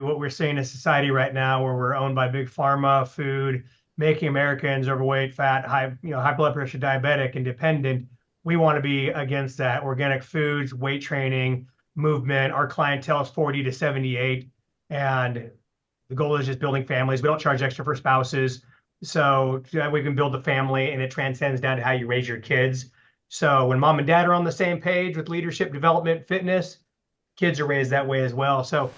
what we're seeing in society right now, where we're owned by big pharma, food, making Americans overweight, fat, high blood pressure, diabetic, and dependent. We want to be against that. Organic foods, weight training, movement. Our clientele is 40 to 78, and the goal is just building families. We don't charge extra for spouses, so we can build a family, and it transcends down to how you raise your kids. So when mom and dad are on the same page with leadership, development, fitness, kids are raised that way as well. So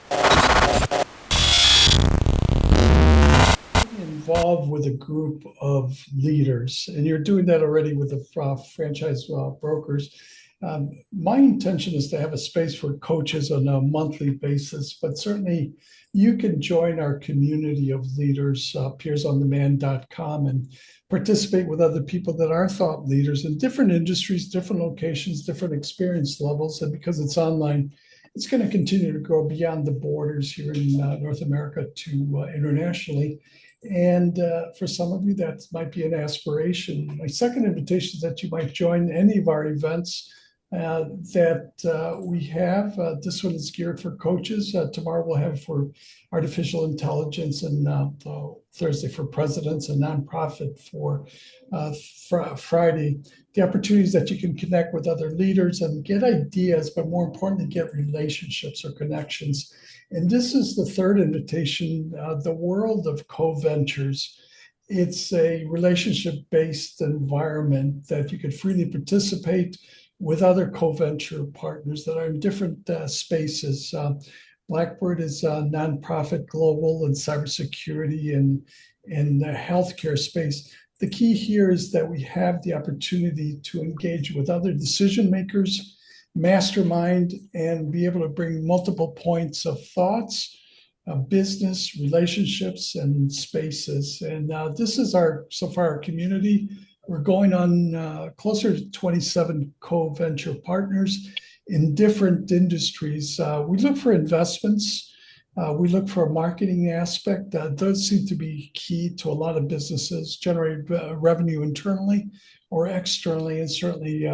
involved with a group of leaders, and you're doing that already with the franchise brokers. My intention is to have a space for coaches on a monthly basis, but certainly you can join our community of leaders, peersondemand.com, and participate with other people that are thought leaders in different industries, different locations, different experience levels. And because it's online, it's going to continue to grow beyond the borders here in North America to internationally. And for some of you, that might be an aspiration. My second invitation is that you might join any of our events that we have. This one is geared for coaches. Tomorrow we'll have for artificial intelligence, and Thursday for presidents, and nonprofit for Friday. The opportunities that you can connect with other leaders and get ideas, but more importantly, get relationships or connections. And this is the third invitation, the world of CoVentures. It's a relationship-based environment that you could freely participate with other co-venture partners that are in different spaces. Blackbird is a nonprofit global in cybersecurity and the healthcare space. The key here is that we have the opportunity to engage with other decision makers, mastermind, and be able to bring multiple points of thoughts, business, relationships, and spaces. And this is so far our community. We're going on closer to 27 co-venture partners in different industries. We look for investments. We look for a marketing aspect. Those seem to be key to a lot of businesses, generate revenue internally or externally, and certainly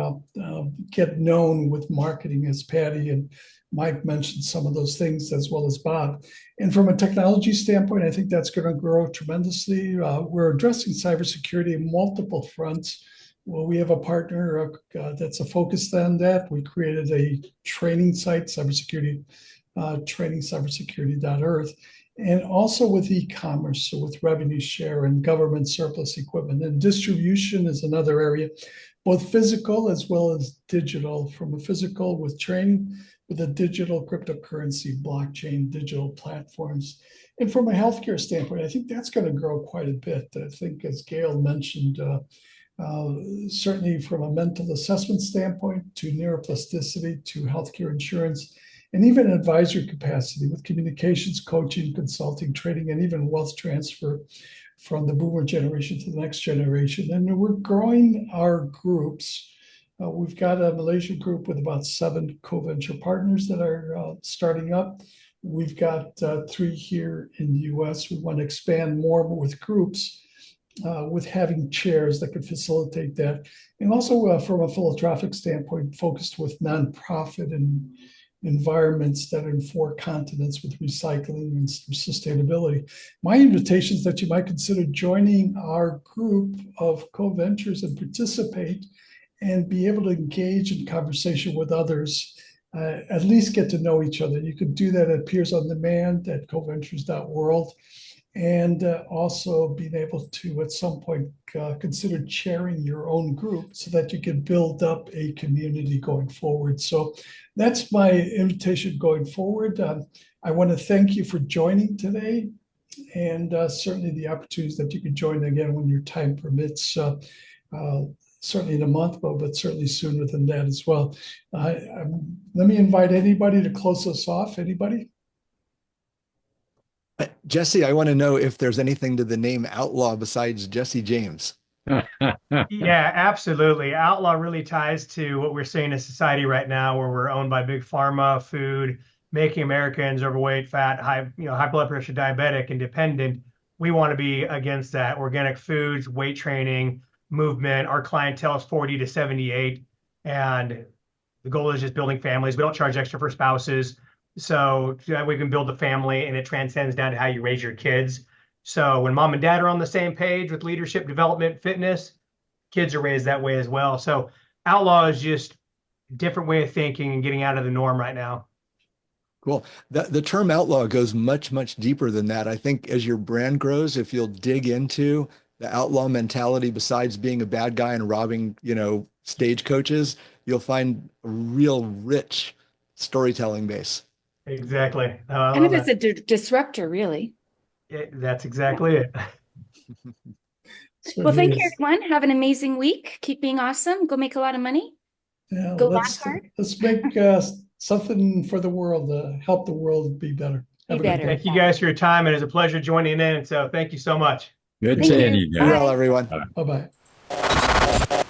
get known with marketing, as Patty and Mike mentioned some of those things, as well as Bob. And from a technology standpoint, I think that's going to grow tremendously. We're addressing cybersecurity in multiple fronts. Well, we have a partner that's a focus on that. We created a training site, cybersecurity training, cybersecurity.earth, and also with e-commerce, so with revenue share and government surplus equipment. And distribution is another area, both physical as well as digital. From a physical with training, with a digital cryptocurrency, blockchain, digital platforms. And from a healthcare standpoint, I think that's going to grow quite a bit. I think, as Gail mentioned, certainly from a mental assessment standpoint to neuroplasticity to healthcare insurance, and even advisory capacity with communications, coaching, consulting, training, and even wealth transfer from the boomer generation to the next generation. And we're growing our groups. We've got a Malaysian group with about 7 co-venture partners that are starting up. We've got 3 here in the US. We want to expand more with groups, with having chairs that could facilitate that. And also from a philanthropic standpoint, focused with nonprofit and environments that are in 4 continents with recycling and sustainability. My invitation is that you might consider joining our group of co-ventures and participate and be able to engage in conversation with others, at least get to know each other. You could do that at Peers on Demand, at CoVentures.World, and also being able to, at some point, consider chairing your own group so that you can build up a community going forward. So that's my invitation going forward. I want to thank you for joining today, and certainly the opportunities that you can join again when your time permits. Certainly in a month, but certainly sooner than that as well. Let me invite anybody to close us off. Anybody? Jesse, I want to know if there's anything to the name Outlaw besides Jesse James. Yeah, absolutely. Outlaw really ties to what we're seeing in society right now, where we're owned by big pharma, food, making Americans overweight, fat, high blood pressure, diabetic, and dependent. We want to be against that. Organic foods, weight training, movement. Our clientele is 40 to 78, and the goal is just building families. We don't charge extra for spouses. So that we can build a family, and it transcends down to how you raise your kids. So when mom and dad are on the same page with leadership development, fitness, kids are raised that way as well. So outlaw is just a different way of thinking and getting out of the norm right now. Cool. The term outlaw goes much, much deeper than that. I think as your brand grows, if you'll dig into the outlaw mentality, besides being a bad guy and robbing, stagecoaches, you'll find a real rich storytelling base. Exactly. Oh, I Kind of love as that. a disruptor, really. That's exactly it. So Well, he thank you, is. everyone. Have an amazing week. Keep being awesome. Go make a lot of money. Yeah, Go laugh hard. let's make something for the world, help the world be better. Be Have a good better. day. Thank you guys for your time, and it's a pleasure joining in. So thank you so much. Good Thank seeing you. you Be guys. well, everyone. Bye-bye.